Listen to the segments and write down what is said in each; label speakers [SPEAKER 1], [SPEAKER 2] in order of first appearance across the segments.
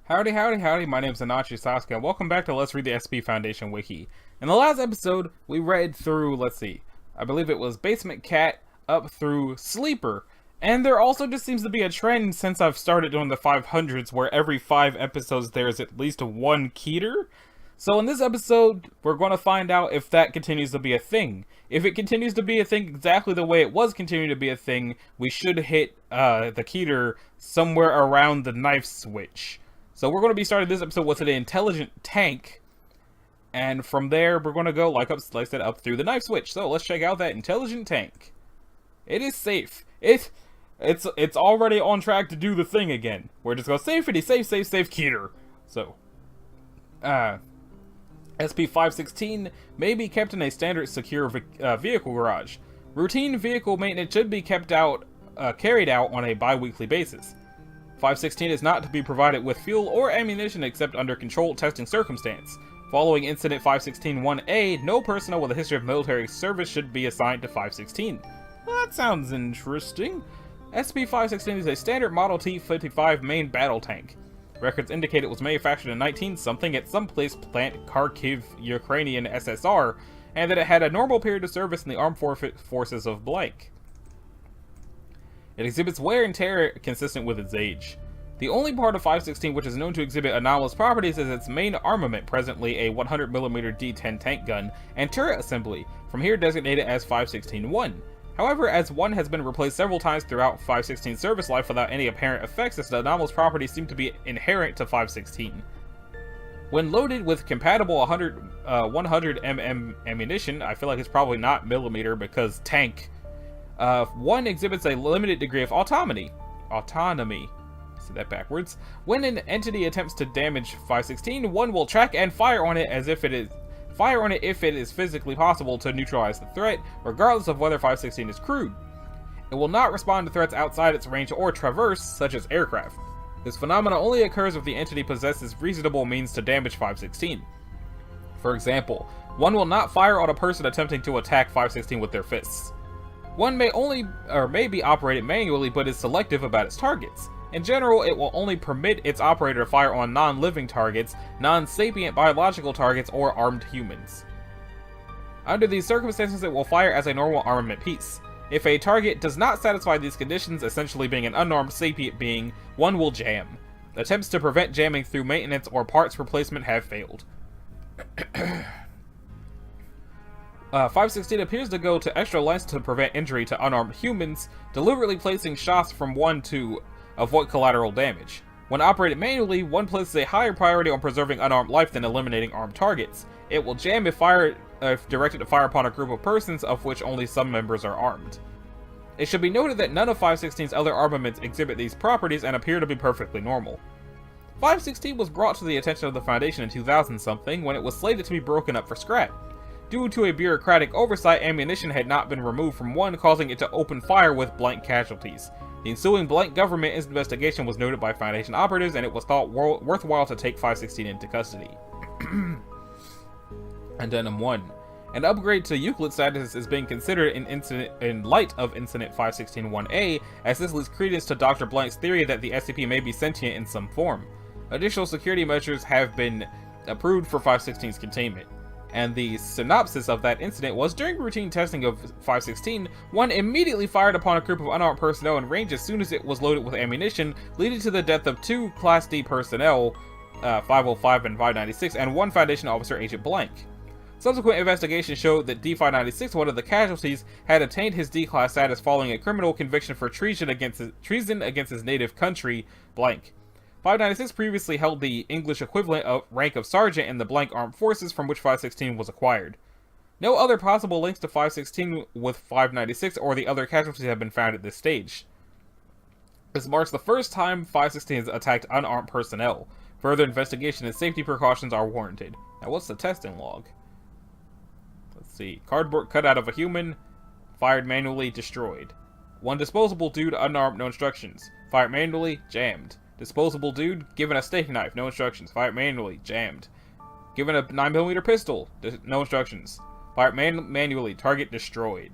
[SPEAKER 1] Howdy, howdy, howdy, my name is Anachi Sasuke, and welcome back to Let's Read the SCP Foundation Wiki. In the last episode, we read through, I believe it was Basement Cat up through Sleeper. And there also just seems to be a trend since I've started doing the 500s where every 5 episodes there is at least one Keter. So in this episode, we're going to find out if that continues to be a thing. If it continues to be a thing exactly the way it was continuing to be a thing, we should hit the Keter somewhere around the knife switch. So we're going to be starting this episode with an intelligent tank, and from there we're going to go, like I said, up through the knife switch. So let's check out that intelligent tank. It is safe. It's already on track to do the thing again. We're just going safety, safe, Keter. So, SP-516 may be kept in a standard secure vehicle garage. Routine vehicle maintenance should be carried out on a bi-weekly basis. 516 is not to be provided with fuel or ammunition except under controlled testing circumstance. Following Incident 516-1A, no personnel with a history of military service should be assigned to 516. Well, that sounds interesting. SP-516 is a standard Model T-55 main battle tank. Records indicate it was manufactured in 19-something at some place plant Kharkiv, Ukrainian SSR, and that it had a normal period of service in the armed forces of blank. It exhibits wear and tear consistent with its age. The only part of 516 which is known to exhibit anomalous properties is its main armament, presently a 100mm D10 tank gun, and turret assembly, from here designated as 516-1. However, as 1 has been replaced several times throughout 516's service life without any apparent effects, its anomalous properties seem to be inherent to 516. When loaded with compatible 100mm ammunition, I feel like it's probably not millimeter because tank, 1 exhibits a limited degree of autonomy. See that backwards. When an entity attempts to damage 516, 1 will track and fire on it if it is physically possible to neutralize the threat, regardless of whether 516 is crewed. It will not respond to threats outside its range or traverse, such as aircraft. This phenomenon only occurs if the entity possesses reasonable means to damage 516. For example, 1 will not fire on a person attempting to attack 516 with their fists. 1 may be operated manually, but is selective about its targets. In general, it will only permit its operator to fire on non-living targets, non-sapient biological targets, or armed humans. Under these circumstances, it will fire as a normal armament piece. If a target does not satisfy these conditions, essentially being an unarmed sapient being, 1 will jam. Attempts to prevent jamming through maintenance or parts replacement have failed. 516 appears to go to extra lengths to prevent injury to unarmed humans, deliberately placing shots from 1 to avoid collateral damage. When operated manually, 1 places a higher priority on preserving unarmed life than eliminating armed targets. It will jam if directed to fire upon a group of persons of which only some members are armed. It should be noted that none of 516's other armaments exhibit these properties and appear to be perfectly normal. 516 was brought to the attention of the Foundation in 2000-something when it was slated to be broken up for scrap. Due to a bureaucratic oversight, ammunition had not been removed from 1, causing it to open fire with blank casualties. The ensuing blank government investigation was noted by Foundation operatives, and it was thought worthwhile to take 516 into custody. Addendum 1. An upgrade to Euclid status is being considered in light of Incident 516-1A, as this leads credence to Dr. Blank's theory that the SCP may be sentient in some form. Additional security measures have been approved for 516's containment. And the synopsis of that incident was, during routine testing of 516, 1 immediately fired upon a group of unarmed personnel in range as soon as it was loaded with ammunition, leading to the death of 2 Class D personnel, 505 and 596, and 1 Foundation officer, Agent Blank. Subsequent investigation showed that D596, one of the casualties, had attained his D-Class status following a criminal conviction for treason against his native country, Blank. 596 previously held the English equivalent of rank of Sergeant in the Blank Armed Forces from which 516 was acquired. No other possible links to 516 with 596 or the other casualties have been found at this stage. This marks the first time 516 has attacked unarmed personnel. Further investigation and safety precautions are warranted. Now what's the testing log? Let's see. Cardboard cutout of a human. Fired manually, destroyed. 1 disposable dude, unarmed, no instructions. Fired manually, jammed. Disposable dude, given a steak knife, no instructions. Fired manually, jammed. Given a 9mm pistol, no instructions. Fired manually, target destroyed.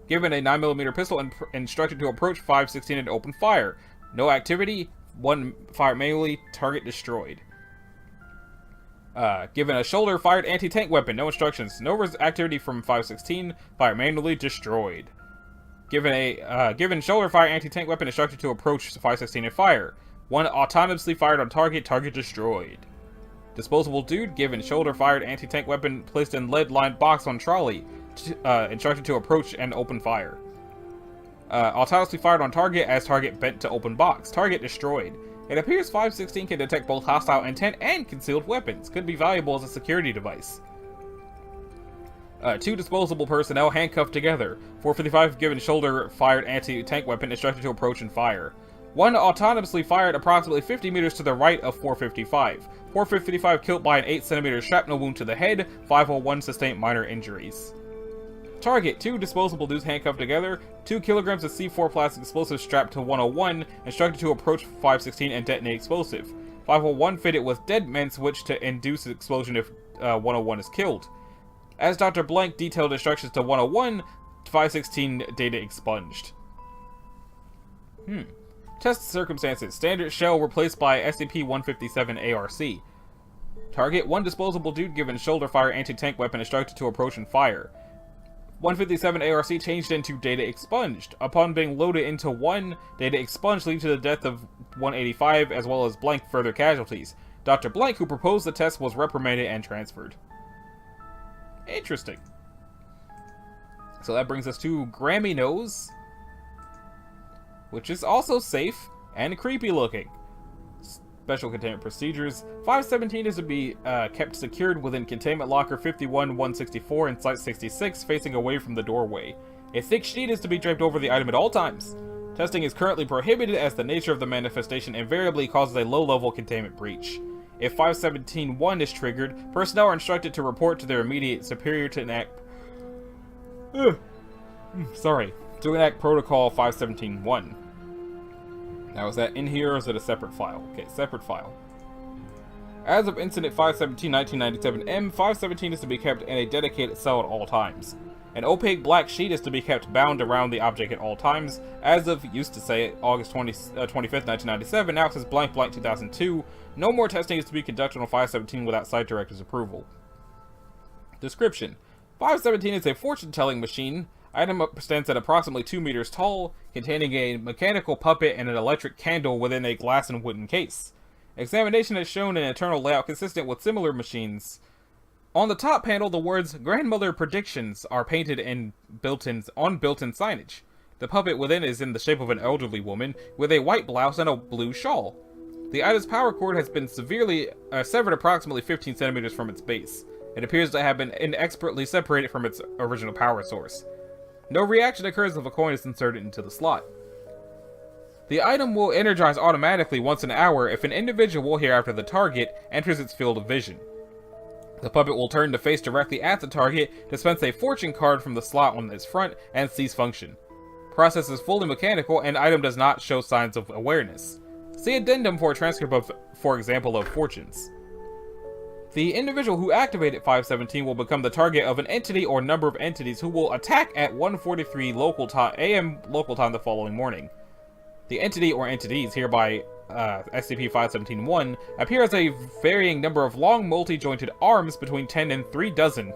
[SPEAKER 1] Given a 9mm pistol and instructed to approach 516 and open fire. No activity, 1 fired manually, target destroyed. Given a shoulder-fired anti-tank weapon, no instructions. No activity from 516, fired manually, destroyed. Given shoulder-fired anti-tank weapon, instructed to approach 516 and fire. 1 autonomously fired on target, target destroyed. Disposable dude, given shoulder-fired anti-tank weapon, placed in lead-lined box on trolley, instructed to approach and open fire. Autonomously fired on target as target bent to open box. Target destroyed. It appears 516 can detect both hostile intent and concealed weapons. Could be valuable as a security device. 2 disposable personnel handcuffed together. 455 given shoulder-fired anti-tank weapon, instructed to approach and fire. 1 autonomously fired approximately 50 meters to the right of 455. 455 killed by an 8 cm shrapnel wound to the head. 501 sustained minor injuries. Target, 2 disposable dudes handcuffed together, 2 kilograms of C4 plastic explosive strapped to 101, instructed to approach 516 and detonate explosive. 501 fitted with dead men switch to induce an explosion if 101 is killed. As Dr. Blank detailed instructions to 101, 516 data expunged. Test circumstances. Standard shell replaced by SCP-157 ARC. Target, 1 disposable dude given shoulder fire anti-tank weapon, instructed to approach and fire. 157 ARC changed into data expunged. Upon being loaded into 1, data expunged, leading to the death of 185 as well as Blank further casualties. Dr. Blank, who proposed the test, was reprimanded and transferred. Interesting. So that brings us to Grammy Nose, which is also safe and creepy looking. Special containment procedures. 517 is to be kept secured within containment locker 51-164 and site 66, facing away from the doorway. A thick sheet is to be draped over the item at all times. Testing is currently prohibited as the nature of the manifestation invariably causes a low-level containment breach. If 517-1 is triggered, personnel are instructed to report to their immediate superior to enact Protocol 517-1. Now, is that in here or is it a separate file? Okay, separate file. As of Incident 517-1997-M, 517 is to be kept in a dedicated cell at all times. An opaque black sheet is to be kept bound around the object at all times. As of, used to say, August 25th, 1997, now it says blank 2002. No more testing is to be conducted on 517 without site director's approval. Description. 517 is a fortune-telling machine. Item stands at approximately 2 meters tall, containing a mechanical puppet and an electric candle within a glass and wooden case. Examination has shown an internal layout consistent with similar machines. On the top panel, the words "Grandmother Predictions" are painted on built-in signage. The puppet within is in the shape of an elderly woman, with a white blouse and a blue shawl. The item's power cord has been severely severed approximately 15 centimeters from its base. It appears to have been inexpertly separated from its original power source. No reaction occurs if a coin is inserted into the slot. The item will energize automatically once an hour if an individual, hereafter the target, enters its field of vision. The puppet will turn to face directly at the target, dispense a fortune card from the slot on its front, and cease function. Process is fully mechanical, and item does not show signs of awareness. See addendum for a transcript of, for example, of fortunes. The individual who activated 517 will become the target of an entity or number of entities who will attack at 1:43 AM local time the following morning. The entity or entities, hereby SCP-517-1, appear as a varying number of long multi-jointed arms between 10 and 3 dozen,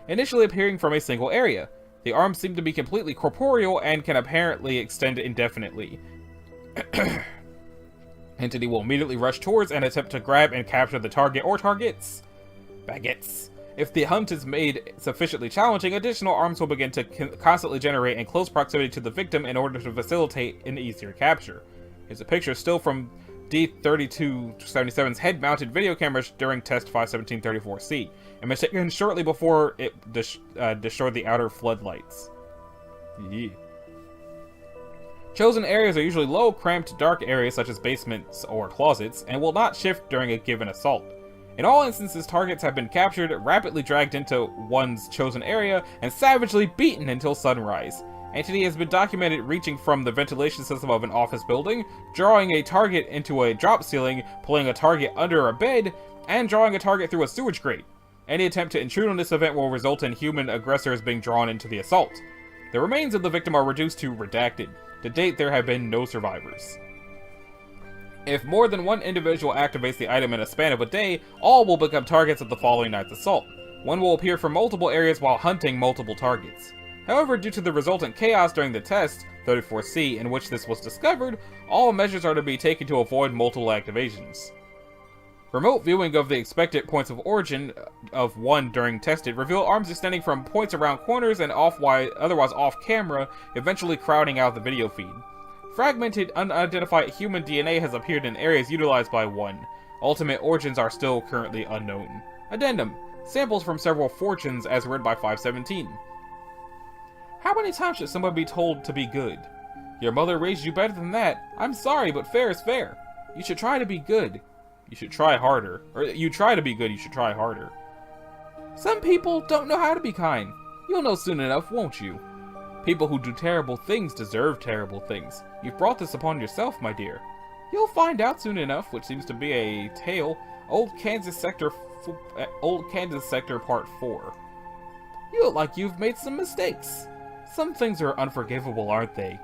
[SPEAKER 1] initially appearing from a single area. The arms seem to be completely corporeal and can apparently extend indefinitely. Entity will immediately rush towards and attempt to grab and capture the target or targets. Baguettes. If the hunt is made sufficiently challenging, additional arms will begin to constantly generate in close proximity to the victim in order to facilitate an easier capture. Here's a picture still from D3277's head-mounted video cameras during Test 517-34C, and was taken shortly before it destroyed the outer floodlights. Yeah. Chosen areas are usually low, cramped, dark areas such as basements or closets, and will not shift during a given assault. In all instances, targets have been captured, rapidly dragged into one's chosen area, and savagely beaten until sunrise. Entity has been documented reaching from the ventilation system of an office building, drawing a target into a drop ceiling, pulling a target under a bed, and drawing a target through a sewage grate. Any attempt to intrude on this event will result in human aggressors being drawn into the assault. The remains of the victim are reduced to redacted. To date, there have been no survivors. If more than one individual activates the item in a span of a day, all will become targets of the following night's assault. One will appear from multiple areas while hunting multiple targets. However, due to the resultant chaos during the test, 34C, in which this was discovered, all measures are to be taken to avoid multiple activations. Remote viewing of the expected points of origin of one during tested revealed arms extending from points around corners and otherwise off-camera, eventually crowding out the video feed. Fragmented, unidentified human DNA has appeared in areas utilized by one. Ultimate origins are still currently unknown. Addendum. Samples from several fortunes as read by 517. How many times should someone be told to be good? Your mother raised you better than that. I'm sorry, but fair is fair. You should try to be good. You should try harder. Or you try to be good, you should try harder. Some people don't know how to be kind. You'll know soon enough, won't you? People who do terrible things deserve terrible things. You've brought this upon yourself, my dear. You'll find out soon enough, which seems to be a tale. Old Kansas Sector Part 4. You look like you've made some mistakes. Some things are unforgivable, aren't they?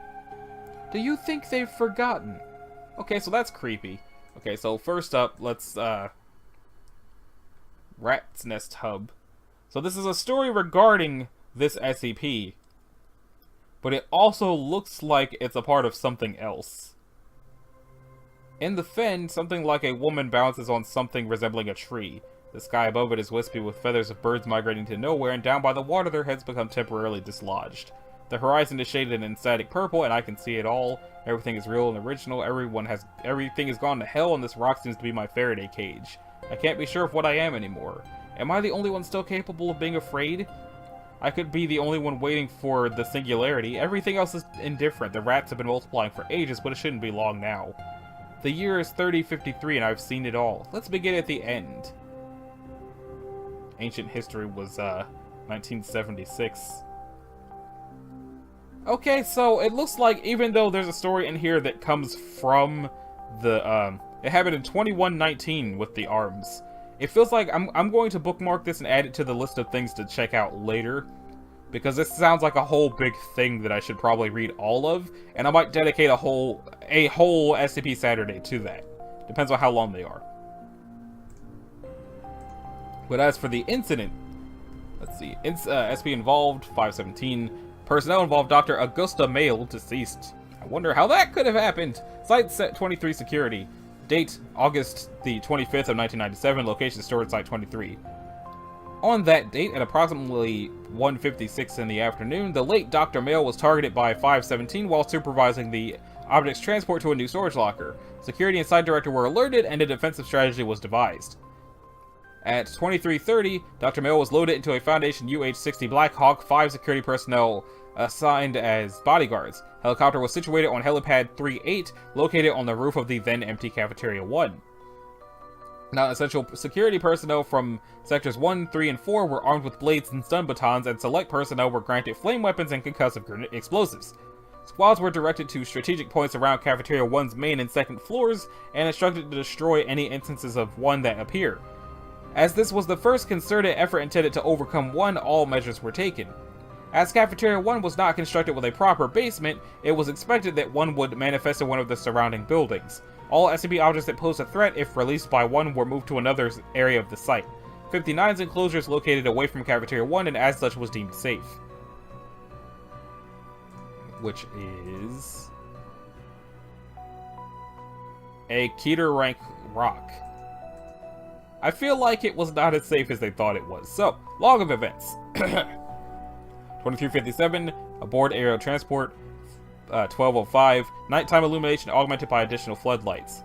[SPEAKER 1] Do you think they've forgotten? Okay, so that's creepy. Okay, so first up, let's, Rat's Nest Hub. So this is a story regarding this SCP, but it also looks like it's a part of something else. In the fen, something like a woman bounces on something resembling a tree. The sky above it is wispy with feathers of birds migrating to nowhere, and down by the water their heads become temporarily dislodged. The horizon is shaded in static purple, and I can see it all. Everything is real and original. Everything has gone to hell, and this rock seems to be my Faraday cage. I can't be sure of what I am anymore. Am I the only one still capable of being afraid? I could be the only one waiting for the singularity. Everything else is indifferent. The rats have been multiplying for ages, but it shouldn't be long now. The year is 3053, and I've seen it all. Let's begin at the end. Ancient history was, 1976. Okay, so it looks like even though there's a story in here that comes from the, it happened in 2119 with the arms. It feels like I'm going to bookmark this and add it to the list of things to check out later, because this sounds like a whole big thing that I should probably read all of, and I might dedicate a whole SCP Saturday to that. Depends on how long they are. But as for the incident, let's see, SP involved, 517. Personnel involved Dr. Augusta Mail, deceased. I wonder how that could have happened. Site set 23 security. Date, August the 25th of 1997. Location, storage site 23. On that date, at approximately 1:56 in the afternoon, the late Dr. Mail was targeted by 517 while supervising the object's transport to a new storage locker. Security and site director were alerted, and a defensive strategy was devised. At 23:30, Dr. Mail was loaded into a Foundation UH-60 Black Hawk, 5 security personnel assigned as bodyguards. Helicopter was situated on helipad 38, located on the roof of the then-empty Cafeteria 1. Non-essential security personnel from Sectors 1, 3, and 4 were armed with blades and stun batons, and select personnel were granted flame weapons and concussive explosives. Squads were directed to strategic points around Cafeteria 1's main and second floors, and instructed to destroy any instances of 1 that appear. As this was the first concerted effort intended to overcome 1, all measures were taken. As Cafeteria 1 was not constructed with a proper basement, it was expected that 1 would manifest in one of the surrounding buildings. All SCP objects that posed a threat, if released by 1, were moved to another area of the site. 59's enclosure is located away from Cafeteria 1 and as such was deemed safe. Which is a Keter rank rock. I feel like it was not as safe as they thought it was. So, log of events. 2357, aboard aerial transport. 1205, nighttime illumination augmented by additional floodlights.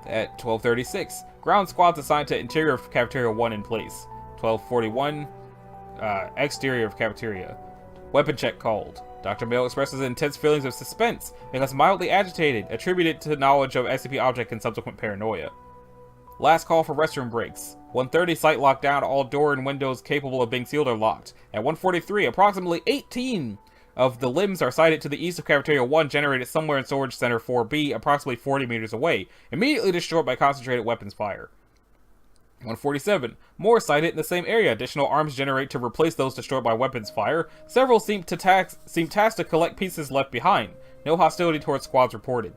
[SPEAKER 1] At 1236, ground squads assigned to interior of Cafeteria 1 in place. 1241, exterior of cafeteria. Weapon check called. Dr. Mail expresses intense feelings of suspense, because mildly agitated, attributed to knowledge of SCP object and subsequent paranoia. Last call for restroom breaks. 1:30, site locked down, all door and windows capable of being sealed are locked. At 1:43, approximately 18 of the limbs are sighted to the east of Cafeteria 1, generated somewhere in Storage Center 4B, approximately 40 meters away, immediately destroyed by concentrated weapons fire. 147, more sighted in the same area. Additional arms generate to replace those destroyed by weapons fire. Several seem tasked to collect pieces left behind. No hostility towards squads reported.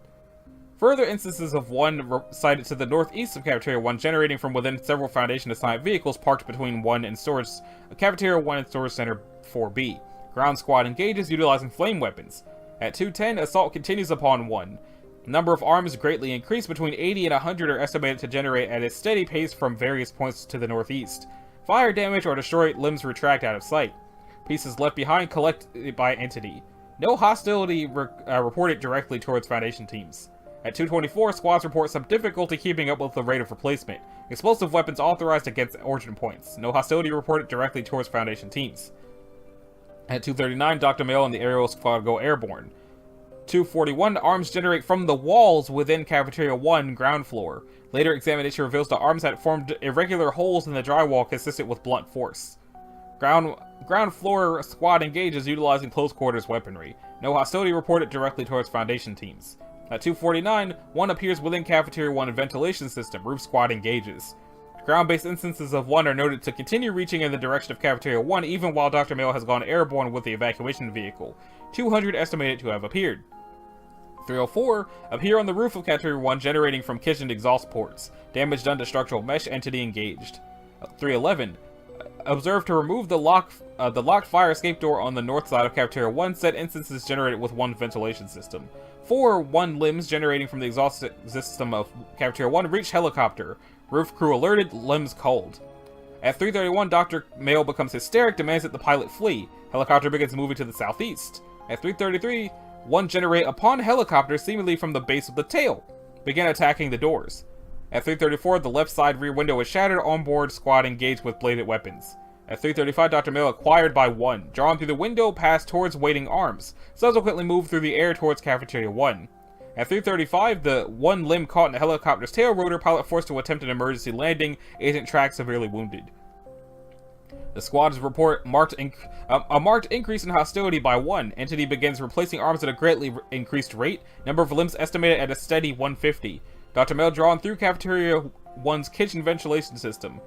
[SPEAKER 1] Further instances of 1 were sighted to the northeast of Cafeteria 1, generating from within several Foundation-assigned vehicles parked between Cafeteria 1 and Storage Center 4B. Ground squad engages utilizing flame weapons. At 2:10, assault continues upon 1. Number of arms greatly increased. Between 80 and 100 are estimated to generate at a steady pace from various points to the northeast. Fire damage or destroyed limbs retract out of sight. Pieces left behind collected by entity. No hostility reported directly towards Foundation teams. At 2:24, squads report some difficulty keeping up with the rate of replacement. Explosive weapons authorized against origin points. No hostility reported directly towards Foundation teams. At 2:39, Dr. Mail and the aerial squad go airborne. 2:41, arms generate from the walls within Cafeteria 1 ground floor. Later examination reveals the arms had formed irregular holes in the drywall consistent with blunt force. Ground floor squad engages utilizing close quarters weaponry. No hostility reported directly towards Foundation teams. At 2:49, 1 appears within Cafeteria 1 ventilation system. Roof squad engages. Ground-based instances of 1 are noted to continue reaching in the direction of Cafeteria 1 even while Dr. Mail has gone airborne with the evacuation vehicle. 200 estimated to have appeared. 304 appear on the roof of Cafeteria 1 generating from kitchen exhaust ports. Damage done to structural mesh, entity engaged. 311 observed to remove the locked fire escape door on the north side of Cafeteria 1. Said instances generated with 1 ventilation system. 1 limbs generating from the exhaust system of Cafeteria 1 reach helicopter. Roof crew alerted, limbs cold. At 3:31, Dr. Mail becomes hysteric, demands that the pilot flee. Helicopter begins moving to the southeast. At 3:33, 1 generate upon helicopter seemingly from the base of the tail. Begin attacking the doors. At 3:34, the left side rear window is shattered. Onboard squad engaged with bladed weapons. At 3:35, Dr. Mail acquired by 1. Drawn through the window, passed towards waiting arms. Subsequently moved through the air towards Cafeteria 1. At 3:35, the 1 limb caught in the helicopter's tail rotor, pilot forced to attempt an emergency landing, agent track severely wounded. The squads report a marked increase in hostility by 1. Entity begins replacing arms at a greatly increased rate. Number of limbs estimated at a steady 150. Dr. Mail drawn through Cafeteria 1's kitchen ventilation system.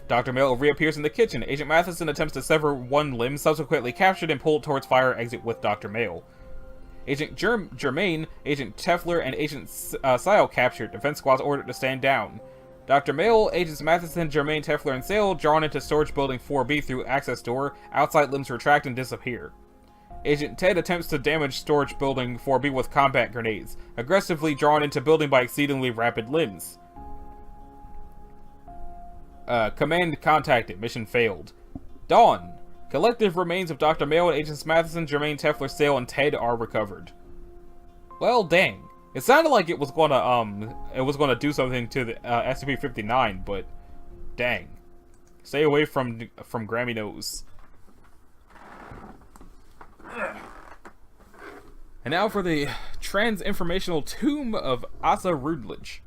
[SPEAKER 1] Dr. Mail reappears in the kitchen. Agent Matheson attempts to sever 1 limb, subsequently captured and pulled towards fire exit with Dr. Mail. Agent Germain, Agent Tefler, and Agent Sile captured. Defense squads ordered to stand down. Dr. Mail, Agents Matheson, Germain, Tefler, and Sale drawn into storage building 4B through access door. Outside limbs retract and disappear. Agent Ted attempts to damage storage building 4B with combat grenades, aggressively drawn into building by exceedingly rapid limbs. Command contacted. Mission failed. Dawn. Collective remains of Dr. Mail and Agents Matheson, Germain, Tefler, Sale, and Ted are recovered. Well, dang. It sounded like it was gonna do something to the SCP-59, but dang. Stay away from Grammy Nose. And now for the trans-informational tomb of Asa Rutledge.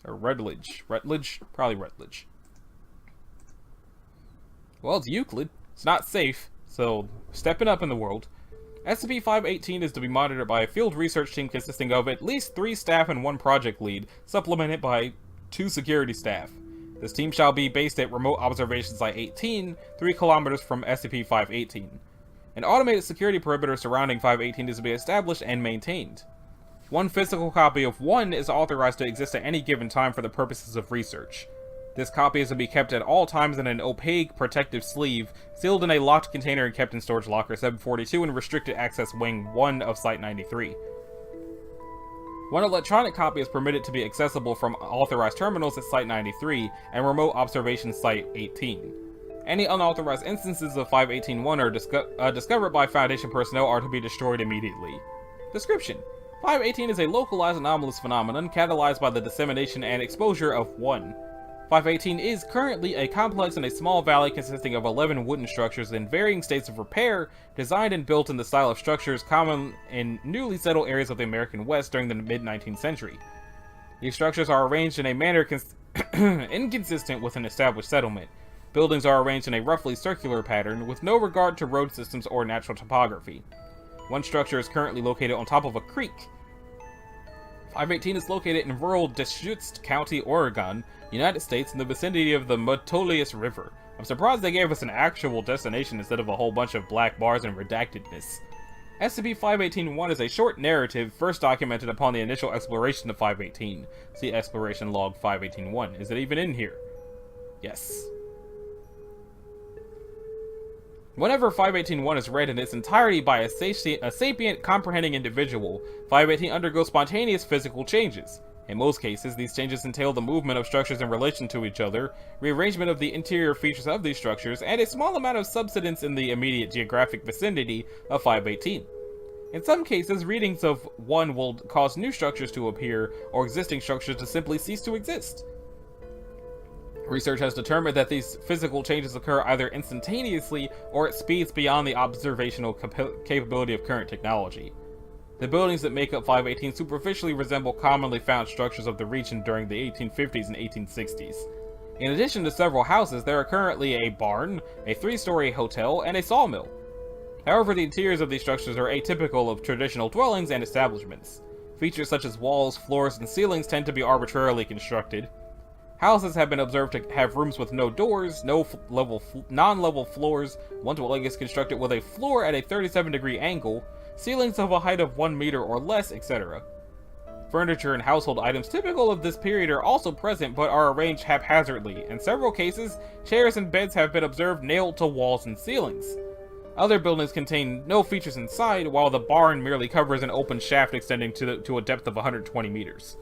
[SPEAKER 1] Or Rutledge. Rutledge? Probably Rutledge. Well, it's Euclid. It's not safe, so stepping up in the world. SCP-518 is to be monitored by a field research team consisting of at least 3 staff and 1 project lead, supplemented by 2 security staff. This team shall be based at Remote Observation Site 18, 3 kilometers from SCP-518. An automated security perimeter surrounding 518 is to be established and maintained. 1 physical copy of 1 is authorized to exist at any given time for the purposes of research. This copy is to be kept at all times in an opaque protective sleeve, sealed in a locked container and kept in Storage Locker 742 in Restricted Access Wing 1 of Site 93. 1 electronic copy is permitted to be accessible from authorized terminals at Site 93 and Remote Observation Site 18. Any unauthorized instances of 518-1 are discovered by Foundation personnel are to be destroyed immediately. Description: 518 is a localized anomalous phenomenon catalyzed by the dissemination and exposure of 1. 518 is currently a complex in a small valley consisting of 11 wooden structures in varying states of repair, designed and built in the style of structures common in newly settled areas of the American West during the mid-19th century. These structures are arranged in a manner inconsistent with an established settlement. Buildings are arranged in a roughly circular pattern, with no regard to road systems or natural topography. 1 structure is currently located on top of a creek. 518 is located in rural Deschutes County, Oregon, United States, in the vicinity of the Metolius River. I'm surprised they gave us an actual destination instead of a whole bunch of black bars and redactedness. SCP-518-1 is a short narrative first documented upon the initial exploration of 518. See Exploration Log 518-1. Is it even in here? Yes. Whenever 518-1 is read in its entirety by a sapient, comprehending individual, 518 undergoes spontaneous physical changes. In most cases, these changes entail the movement of structures in relation to each other, rearrangement of the interior features of these structures, and a small amount of subsidence in the immediate geographic vicinity of 518. In some cases, readings of 1 will cause new structures to appear, or existing structures to simply cease to exist. Research has determined that these physical changes occur either instantaneously or at speeds beyond the observational capability of current technology. The buildings that make up 518 superficially resemble commonly found structures of the region during the 1850s and 1860s. In addition to several houses, there are currently a barn, a 3-story hotel, and a sawmill. However, the interiors of these structures are atypical of traditional dwellings and establishments. Features such as walls, floors, and ceilings tend to be arbitrarily constructed. Houses have been observed to have rooms with no doors, no non-level floors, one dwelling is constructed with a floor at a 37-degree angle, ceilings of a height of 1 meter or less, etc. Furniture and household items typical of this period are also present but are arranged haphazardly. In several cases, chairs and beds have been observed nailed to walls and ceilings. Other buildings contain no features inside, while the barn merely covers an open shaft extending to a depth of 120 meters.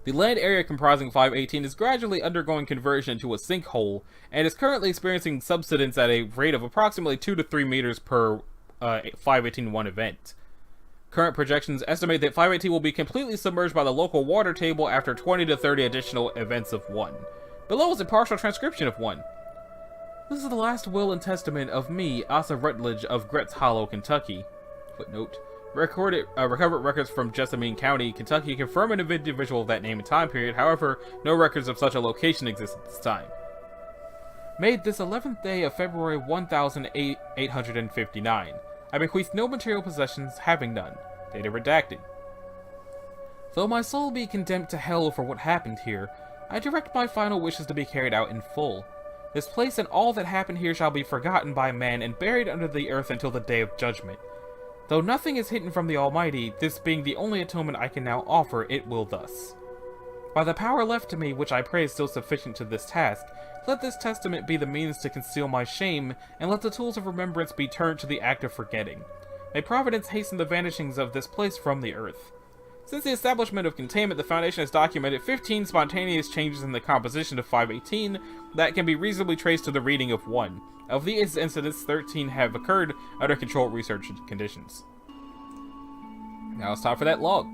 [SPEAKER 1] The land area comprising 518 is gradually undergoing conversion into a sinkhole, and is currently experiencing subsidence at a rate of approximately 2 to 3 meters per 518-1 event. Current projections estimate that 518 will be completely submerged by the local water table after 20 to 30 additional events of 1. Below is a partial transcription of 1. This is the last will and testament of me, Asa Rutledge of Gretz Hollow, Kentucky. Footnote. Recovered records from Jessamine County, Kentucky confirm an individual of that name and time period. However, no records of such a location exist at this time. Made this 11th day of February 1859. I bequeath no material possessions, having none. Data redacted. Though my soul be condemned to hell for what happened here, I direct my final wishes to be carried out in full. This place and all that happened here shall be forgotten by man and buried under the earth until the day of judgment. Though nothing is hidden from the Almighty, this being the only atonement I can now offer, it will thus. By the power left to me, which I pray is still sufficient to this task, let this testament be the means to conceal my shame, and let the tools of remembrance be turned to the act of forgetting. May Providence hasten the vanishings of this place from the earth. Since the establishment of containment, the Foundation has documented 15 spontaneous changes in the composition of 518 that can be reasonably traced to the reading of 1. Of these incidents, 13 have occurred under controlled research conditions. Now it's time for that log.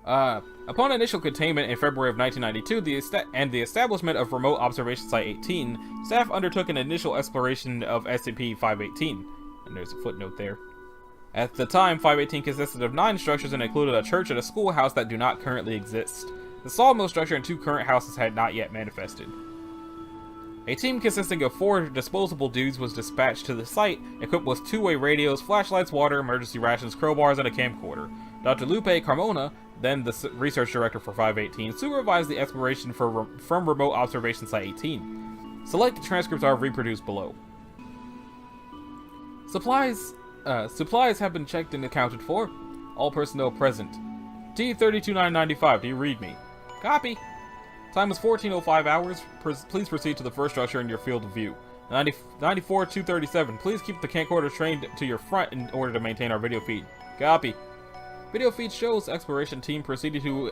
[SPEAKER 1] Upon initial containment in February of 1992 and the establishment of Remote Observation Site 18, staff undertook an initial exploration of SCP-518. And there's a footnote there. At the time, 518 consisted of 9 structures and included a church and a schoolhouse that do not currently exist. The sawmill structure and 2 current houses had not yet manifested. A team consisting of 4 disposable dudes was dispatched to the site, equipped with 2-way radios, flashlights, water, emergency rations, crowbars, and a camcorder. Dr. Lupe Carmona, then the research director for 518, supervised the exploration from Remote Observation Site 18. Selected transcripts are reproduced below. Supplies have been checked and accounted for. All personnel present. T-32995, do you read me? Copy. Time is 14:05 hours. Please proceed to the first structure in your field of view. 94-237, please keep the camcorder trained to your front in order to maintain our video feed. Copy. Video feed shows exploration team proceeded to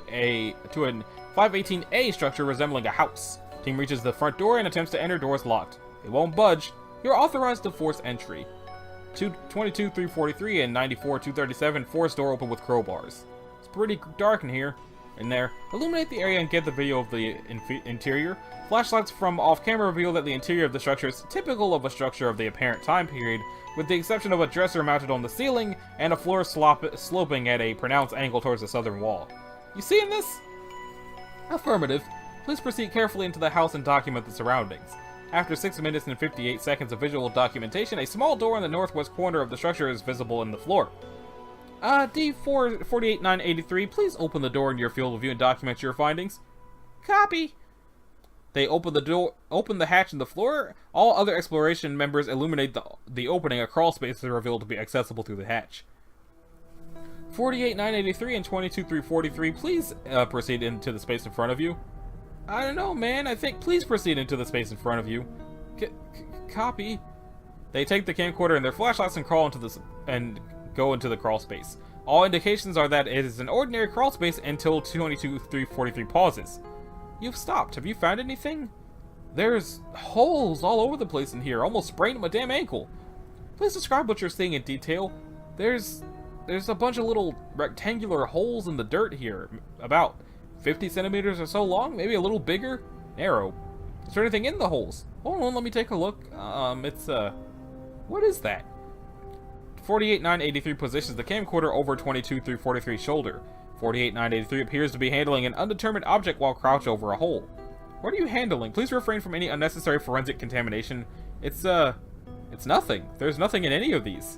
[SPEAKER 1] an 518A structure resembling a house. Team reaches the front door and attempts to enter, doors locked. It won't budge. You're authorized to force entry. 22-343 and 94-237 force door open with crowbars. It's pretty dark in here. In there, illuminate the area and get the video of the interior. Flashlights from off-camera reveal that the interior of the structure is typical of a structure of the apparent time period, with the exception of a dresser mounted on the ceiling and a floor sloping at a pronounced angle towards the southern wall. You seeing this? Affirmative. Please proceed carefully into the house and document the surroundings. After 6 minutes and 58 seconds of visual documentation, a small door in the northwest corner of the structure is visible in the floor. D448-983, please open the door in your field of view and document your findings. Copy. They open the hatch in the floor. All other exploration members illuminate the opening. A crawl space is revealed to be accessible through the hatch. 48,983 and 22,343, please proceed into the space in front of you. I don't know, man. I think please proceed into the space in front of you. Copy. They take the camcorder and their flashlights and go into the crawl space. All indications are that it is an ordinary crawl space until 22,343 pauses. You've stopped. Have you found anything? There's holes all over the place in here. Almost sprained my damn ankle. Please describe what you're seeing in detail. There's a bunch of little rectangular holes in the dirt here. About 50 centimeters or so long. Maybe a little bigger. Narrow. Is there anything in the holes? Hold on, let me take a look. What is that? 48,983 positions the camcorder over 22,343's shoulder. 48,983 appears to be handling an undetermined object while crouched over a hole. What are you handling? Please refrain from any unnecessary forensic contamination. It's nothing. There's nothing in any of these.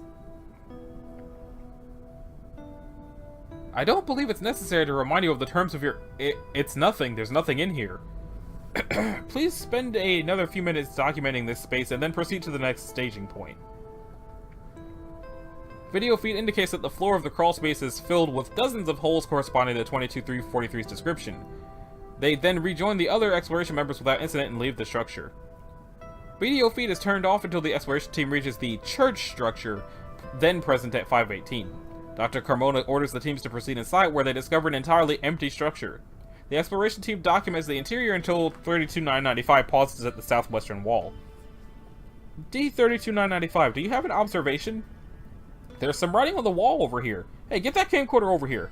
[SPEAKER 1] I don't believe it's necessary to remind you of the terms of your... It's nothing. There's nothing in here. Please spend another few minutes documenting this space and then proceed to the next staging point. Video feed indicates that the floor of the crawl space is filled with dozens of holes corresponding to 22,343's description. They then rejoin the other exploration members without incident and leave the structure. Video feed is turned off until the exploration team reaches the church structure, then present at 518. Dr. Carmona orders the teams to proceed inside, where they discover an entirely empty structure. The exploration team documents the interior until 32,995 pauses at the southwestern wall. D32,995, do you have an observation? There's some writing on the wall over here. Hey, get that camcorder over here.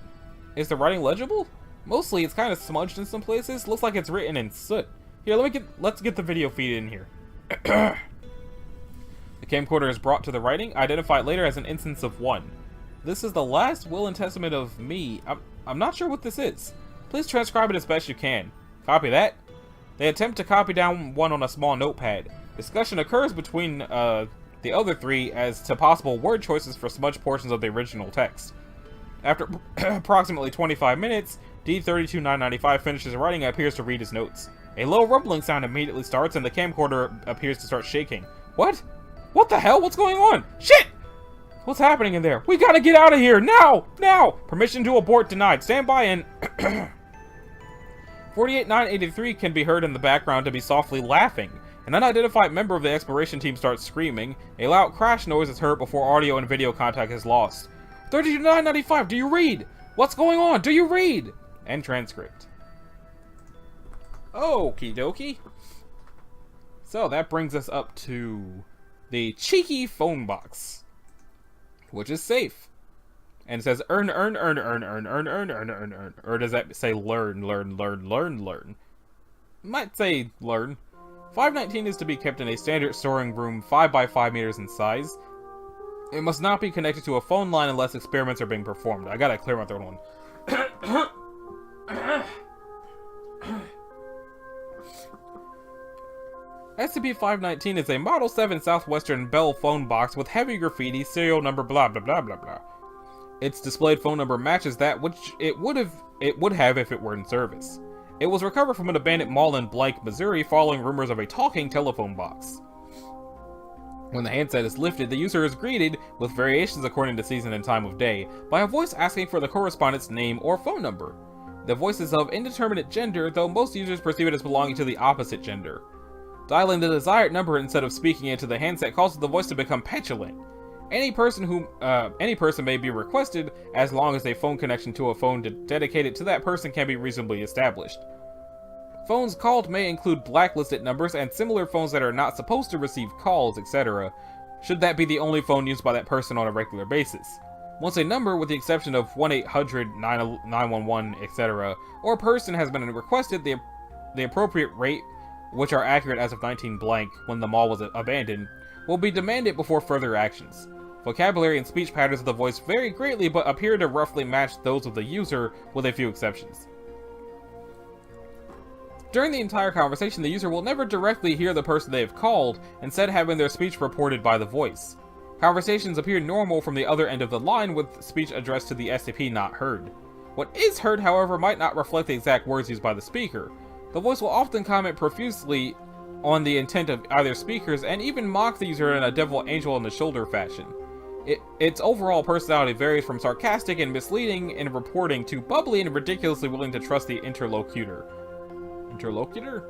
[SPEAKER 1] Is the writing legible? Mostly, it's kind of smudged in some places. Looks like it's written in soot. Here, let's get the video feed in here. The camcorder is brought to the writing, identified later as an instance of 1. This is the last will and testament of me. I'm not sure what this is. Please transcribe it as best you can. Copy that. They attempt to copy down 1 on a small notepad. Discussion occurs between the other 3 as to possible word choices for smudged portions of the original text. After approximately 25 minutes, D32,995 finishes writing and appears to read his notes. A low rumbling sound immediately starts and the camcorder appears to start shaking. What? What the hell? What's going on? Shit! What's happening in there? We gotta get out of here! Now! Now! Permission to abort denied. Stand by and... 48,983 can be heard in the background to be softly laughing. An unidentified member of the exploration team starts screaming. A loud crash noise is heard before audio and video contact is lost. 32,995, do you read? What's going on? Do you read? End transcript. Okie dokie. So that brings us up to the cheeky phone box, which is safe. And it says earn. Or does that say learn? Might say learn. 519 is to be kept in a standard storing room 5 by 5 meters in size. It must not be connected to a phone line unless experiments are being performed. I gotta clear my throat one. SCP-519 is a Model 7 Southwestern Bell phone box with heavy graffiti, serial number blah blah blah blah blah. Its displayed phone number matches that which it would have if it were in service. It was recovered from an abandoned mall in Blank, Missouri, following rumors of a talking telephone box. When the handset is lifted, the user is greeted, with variations according to season and time of day, by a voice asking for the correspondent's name or phone number. The voice is of indeterminate gender, though most users perceive it as belonging to the opposite gender. Dialing the desired number instead of speaking into the handset causes the voice to become petulant. Any person may be requested, as long as a phone connection to a phone dedicated to that person can be reasonably established. Phones called may include blacklisted numbers and similar phones that are not supposed to receive calls, etc., should that be the only phone used by that person on a regular basis. Once a number, with the exception of 1-800-911, etc., or person has been requested, the appropriate rate, which are accurate as of 19 blank when the mall was abandoned, will be demanded before further actions. Vocabulary and speech patterns of the voice vary greatly but appear to roughly match those of the user, with a few exceptions. During the entire conversation, the user will never directly hear the person they have called, instead having their speech reported by the voice. Conversations appear normal from the other end of the line, with speech addressed to the SCP not heard. What is heard, however, might not reflect the exact words used by the speaker. The voice will often comment profusely on the intent of either speakers and even mock the user in a devil angel on the shoulder fashion. Its overall personality varies from sarcastic and misleading in reporting to bubbly and ridiculously willing to trust the interlocutor. Interlocutor?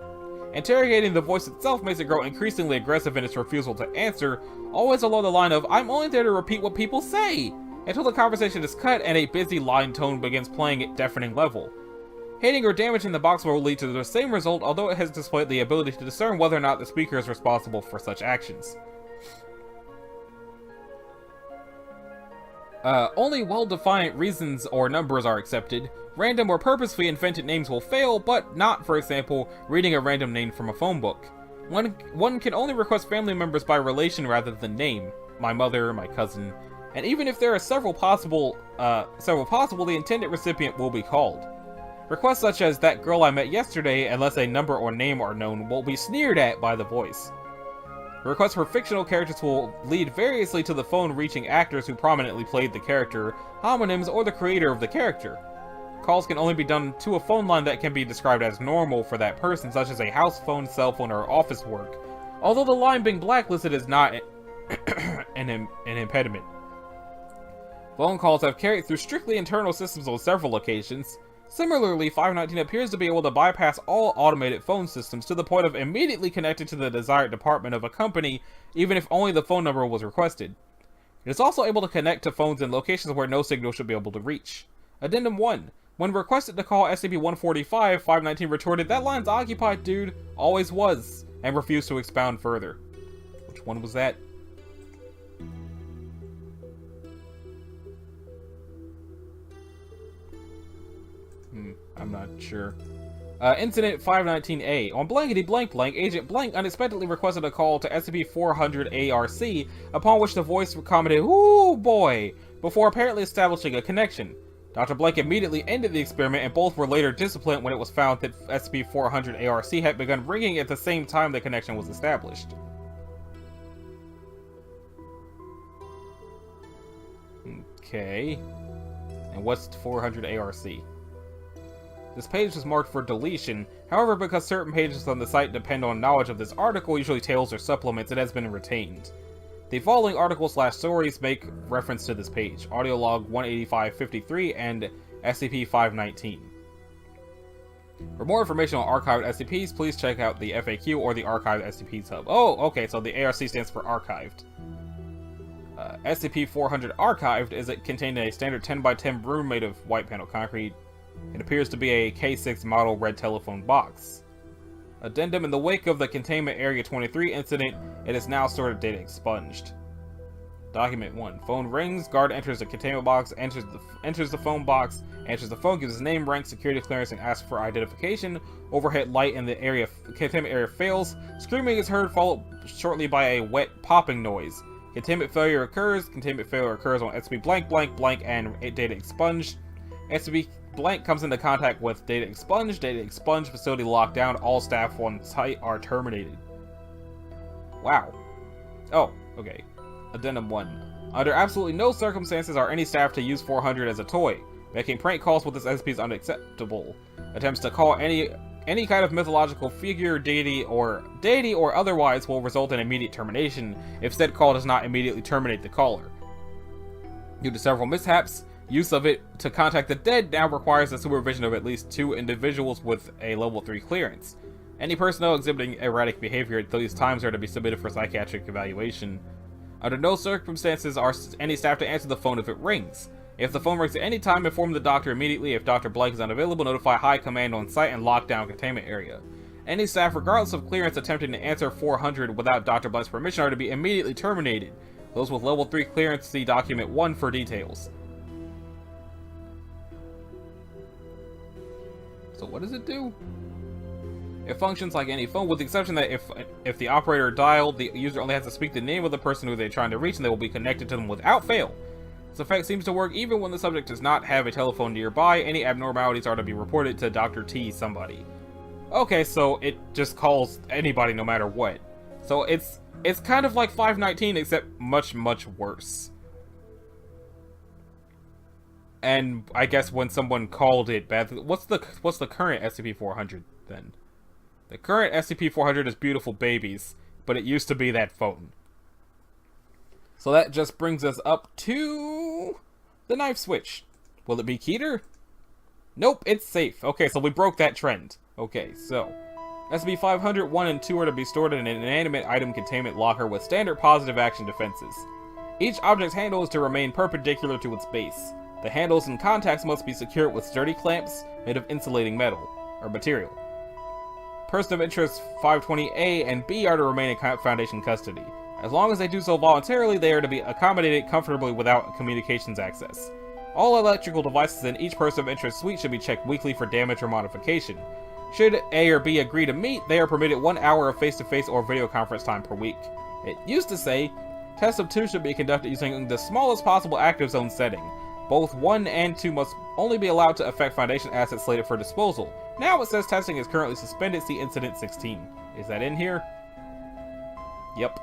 [SPEAKER 1] Interrogating the voice itself makes it grow increasingly aggressive in its refusal to answer, always along the line of, "I'm only there to repeat what people say," until the conversation is cut and a busy line tone begins playing at deafening level. Hitting or damaging the box will lead to the same result, although it has displayed the ability to discern whether or not the speaker is responsible for such actions. Only well-defined reasons or numbers are accepted. Random or purposefully invented names will fail, but not, for example, reading a random name from a phone book. One can only request family members by relation rather than name. My mother, my cousin. And even if there are several possible, the intended recipient will be called. Requests such as "that girl I met yesterday," unless a number or name are known, will be sneered at by the voice. Requests for fictional characters will lead variously to the phone reaching actors who prominently played the character, homonyms, or the creator of the character. Calls can only be done to a phone line that can be described as normal for that person, such as a house phone, cell phone, or office work, although the line being blacklisted is not an impediment. Phone calls have carried through strictly internal systems on several occasions. Similarly, 519 appears to be able to bypass all automated phone systems to the point of immediately connecting to the desired department of a company, even if only the phone number was requested. It is also able to connect to phones in locations where no signal should be able to reach. Addendum 1. When requested to call SCP-145, 519 retorted, "That line's occupied, dude. Always was," and refused to expound further. Which one was that? I'm not sure. Incident 519A. On blankety blank blank, Agent Blank unexpectedly requested a call to SCP-400 ARC, upon which the voice commented, "Ooh boy," before apparently establishing a connection. Dr. Blank immediately ended the experiment, and both were later disciplined when it was found that SCP-400 ARC had begun ringing at the same time the connection was established. Okay. And what's 400 ARC? This page is marked for deletion, however, because certain pages on the site depend on knowledge of this article, usually tales or supplements, it has been retained. The following articles/stories make reference to this page: Audio Log 18553 and SCP-519. For more information on archived SCPs, please check out the FAQ or the Archived SCPs hub. Oh, okay, so the ARC stands for Archived. SCP-400 Archived is contained in a standard 10x10 room made of white panel concrete. It appears to be a K6 model red telephone box. Addendum: in the wake of the Containment Area 23 incident, it is now stored data expunged. Document 1. Phone rings, guard enters the containment box, enters the phone box, answers the phone, gives his name, rank, security clearance, and asks for identification. Overhead light in the containment area fails. Screaming is heard, followed shortly by a wet popping noise. Containment failure occurs. Containment failure occurs on SCP blank blank blank and data expunged. SCP blank comes into contact with data expunged, facility locked down, all staff on site are terminated. Wow. Oh, okay. Addendum 1. Under absolutely no circumstances are any staff to use 400 as a toy. Making prank calls with this SCP is unacceptable. Attempts to call any kind of mythological figure, deity or otherwise will result in immediate termination if said call does not immediately terminate the caller. Due to several mishaps, use of it to contact the dead now requires the supervision of at least 2 individuals with a level 3 clearance. Any personnel exhibiting erratic behavior at these times are to be submitted for psychiatric evaluation. Under no circumstances are any staff to answer the phone if it rings. If the phone rings at any time, inform the doctor immediately. If Dr. Blank is unavailable, notify High Command on site and lock down containment area. Any staff, regardless of clearance, attempting to answer 400 without Dr. Blank's permission are to be immediately terminated. Those with level 3 clearance see document 1 for details. So what does it do? It functions like any phone, with the exception that if the operator dialed, the user only has to speak the name of the person who they're trying to reach, and they will be connected to them without fail. This effect seems to work even when the subject does not have a telephone nearby. Any abnormalities are to be reported to Dr. T somebody. Okay, so it just calls anybody no matter what. So it's kind of like 519, except much, much worse. And I guess when someone called it bad, what's the current SCP-400 then? The current SCP-400 is beautiful babies, but it used to be that phone. So that just brings us up to the knife switch. Will it be Keter? Nope, it's safe. Okay, so we broke that trend. Okay, so SCP-500 1 and 2 are to be stored in an inanimate item containment locker with standard positive action defenses. Each object's handle is to remain perpendicular to its base. The handles and contacts must be secured with sturdy clamps made of insulating material. Person of interest 520A and B are to remain in Foundation custody. As long as they do so voluntarily, they are to be accommodated comfortably without communications access. All electrical devices in each person of interest suite should be checked weekly for damage or modification. Should A or B agree to meet, they are permitted 1 hour of face-to-face or video conference time per week. It used to say, tests of 2 should be conducted using the smallest possible active zone setting. Both 1 and 2 must only be allowed to affect Foundation assets slated for disposal. Now it says testing is currently suspended, see Incident 16. Is that in here? Yep.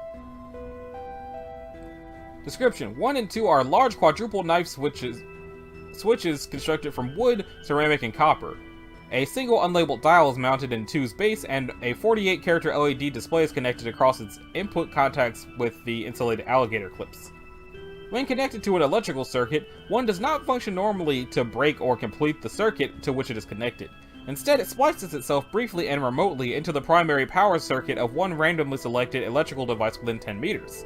[SPEAKER 1] Description: 1 and 2 are large quadruple knife switches constructed from wood, ceramic, and copper. A single unlabeled dial is mounted in 2's base, and a 48-character LED display is connected across its input contacts with the insulated alligator clips. When connected to an electrical circuit, 1 does not function normally to break or complete the circuit to which it is connected. Instead, it splices itself briefly and remotely into the primary power circuit of 1 randomly selected electrical device within 10 meters.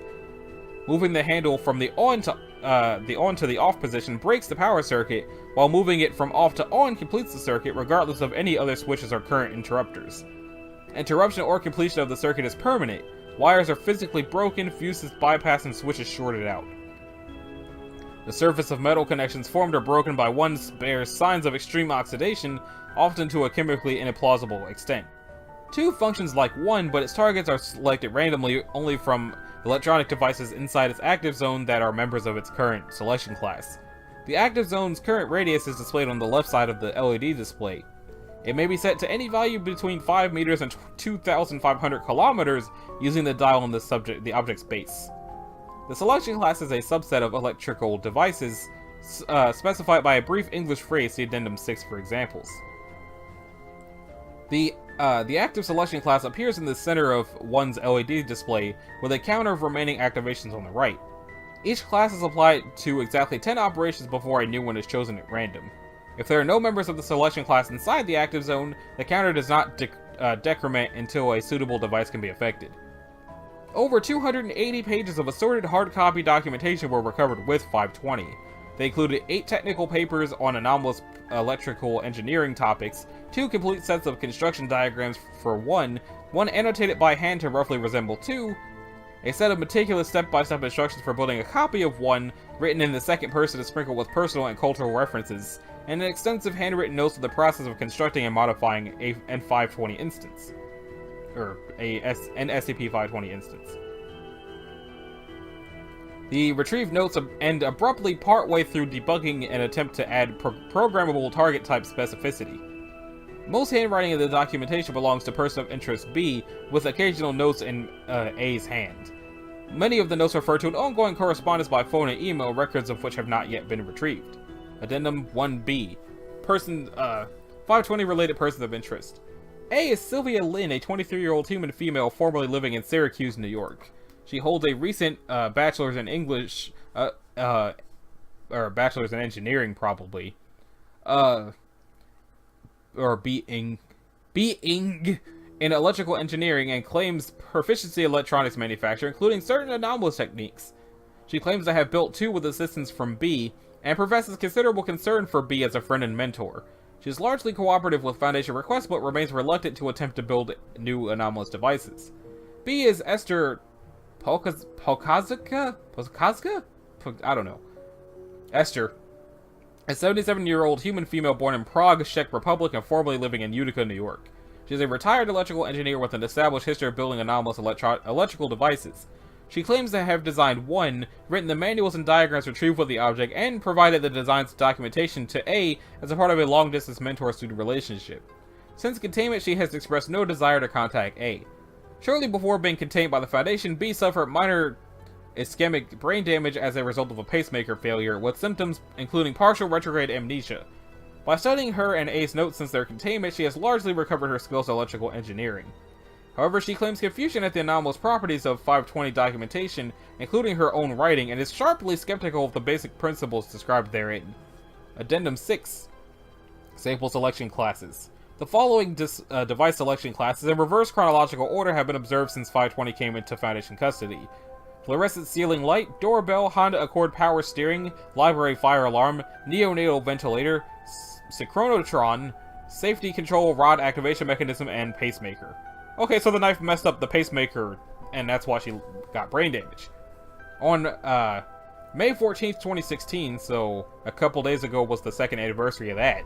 [SPEAKER 1] Moving the handle from the on to the off position breaks the power circuit, while moving it from off to on completes the circuit regardless of any other switches or current interrupters. Interruption or completion of the circuit is permanent. Wires are physically broken, fuses bypassed, and switches shorted out. The surface of metal connections formed or broken by 1 bears signs of extreme oxidation, often to a chemically implausible extent. 2 functions like 1, but its targets are selected randomly only from electronic devices inside its active zone that are members of its current selection class. The active zone's current radius is displayed on the left side of the LED display. It may be set to any value between 5 meters and 2,500 kilometers using the dial on the object's base. The selection class is a subset of electrical devices specified by a brief English phrase, see Addendum 6 for examples. The active selection class appears in the center of 1's LED display, with a counter of remaining activations on the right. Each class is applied to exactly 10 operations before a new one is chosen at random. If there are no members of the selection class inside the active zone, the counter does not decrement until a suitable device can be affected. Over 280 pages of assorted hard copy documentation were recovered with 520. They included 8 technical papers on anomalous electrical engineering topics, 2 complete sets of construction diagrams for 1 annotated by hand to roughly resemble 2, a set of meticulous step-by-step instructions for building a copy of 1, written in the second person to sprinkle with personal and cultural references, and an extensive handwritten notes of the process of constructing and modifying an N520 instance. An SCP-520 instance. The retrieved notes end abruptly partway through debugging an attempt to add programmable target type specificity. Most handwriting in the documentation belongs to person of interest B, with occasional notes in A's hand. Many of the notes refer to an ongoing correspondence by phone and email, records of which have not yet been retrieved. Addendum 1B. 520 related persons of interest. A is Sylvia Lynn, a 23-year-old human female formerly living in Syracuse, New York. She holds a recent bachelor's in English, or bachelor's in engineering, probably. Or being in electrical engineering, and claims proficiency in electronics manufacture, including certain anomalous techniques. She claims to have built 2 with assistance from B, and professes considerable concern for B as a friend and mentor. She is largely cooperative with Foundation requests, but remains reluctant to attempt to build new anomalous devices. B is Esther Polkazka? I don't know. Esther, a 77-year-old human female born in Prague, Czech Republic, and formerly living in Utica, New York. She is a retired electrical engineer with an established history of building anomalous electrical devices. She claims to have designed 1, written the manuals and diagrams retrieved with the object, and provided the design's documentation to A as a part of a long-distance mentor-student relationship. Since containment, she has expressed no desire to contact A. Shortly before being contained by the Foundation, B suffered minor ischemic brain damage as a result of a pacemaker failure, with symptoms including partial retrograde amnesia. By studying her and A's notes since their containment, she has largely recovered her skills in electrical engineering. However, she claims confusion at the anomalous properties of 520 documentation, including her own writing, and is sharply skeptical of the basic principles described therein. Addendum 6. Sample Selection Classes. The following device selection classes in reverse chronological order have been observed since 520 came into Foundation custody. Fluorescent Ceiling Light, Doorbell, Honda Accord Power Steering, Library Fire Alarm, Neonatal Ventilator, Synchronotron, Safety Control Rod Activation Mechanism, and Pacemaker. Okay, so the knife messed up the pacemaker, and that's why she got brain damage. On May 14th, 2016, so a couple days ago was the second anniversary of that,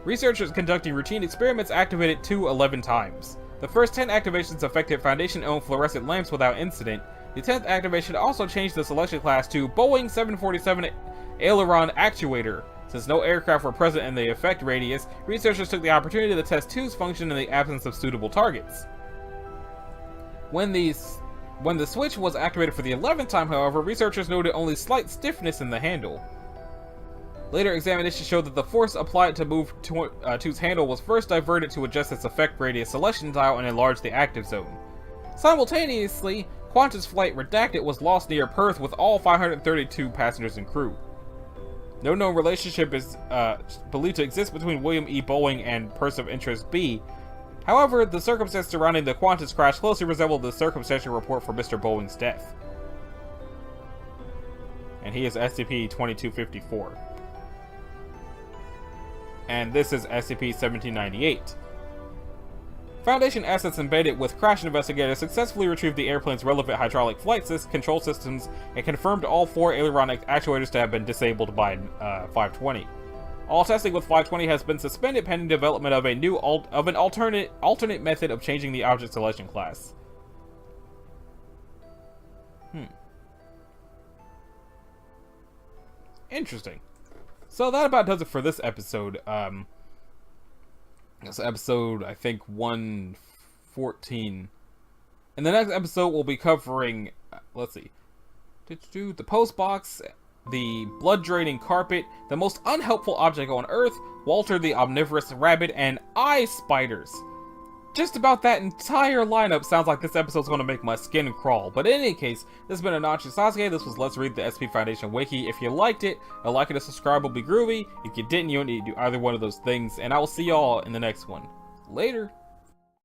[SPEAKER 1] researchers conducting routine experiments activated 11 times. The first 10 activations affected Foundation-owned fluorescent lamps without incident. The 10th activation also changed the selection class to Boeing 747 Aileron Actuator. Since no aircraft were present in the effect radius, researchers took the opportunity to test 2's function in the absence of suitable targets. When the switch was activated for the 11th time, however, researchers noted only slight stiffness in the handle. Later examination showed that the force applied to move 2's handle was first diverted to adjust its effect radius selection dial and enlarge the active zone. Simultaneously, Qantas Flight Redacted was lost near Perth with all 532 passengers and crew. No known relationship is believed to exist between William E. Boeing and Person of Interest B. However, the circumstances surrounding the Qantas crash closely resemble the circumstantial report for Mr. Boeing's death. And he is SCP-2254. And this is SCP-1798. Foundation assets embedded with crash investigators successfully retrieved the airplane's relevant hydraulic flight control systems and confirmed all 4 aileron actuators to have been disabled by 520. All testing with 520 has been suspended pending development of an alternate method of changing the object selection class. Interesting. So that about does it for this episode. This episode, I think, 114. In the next episode, we'll be covering, let's see, the post box, the blood-draining carpet, the most unhelpful object on Earth, Walter the omnivorous rabbit, and eye spiders. Just about that entire lineup sounds like this episode's going to make my skin crawl. But in any case, this has been Anachi Sasuke. This was Let's Read the SP Foundation Wiki. If you liked it, a like and a subscribe will be groovy. If you didn't, you don't need to do either one of those things. And I will see y'all in the next one. Later.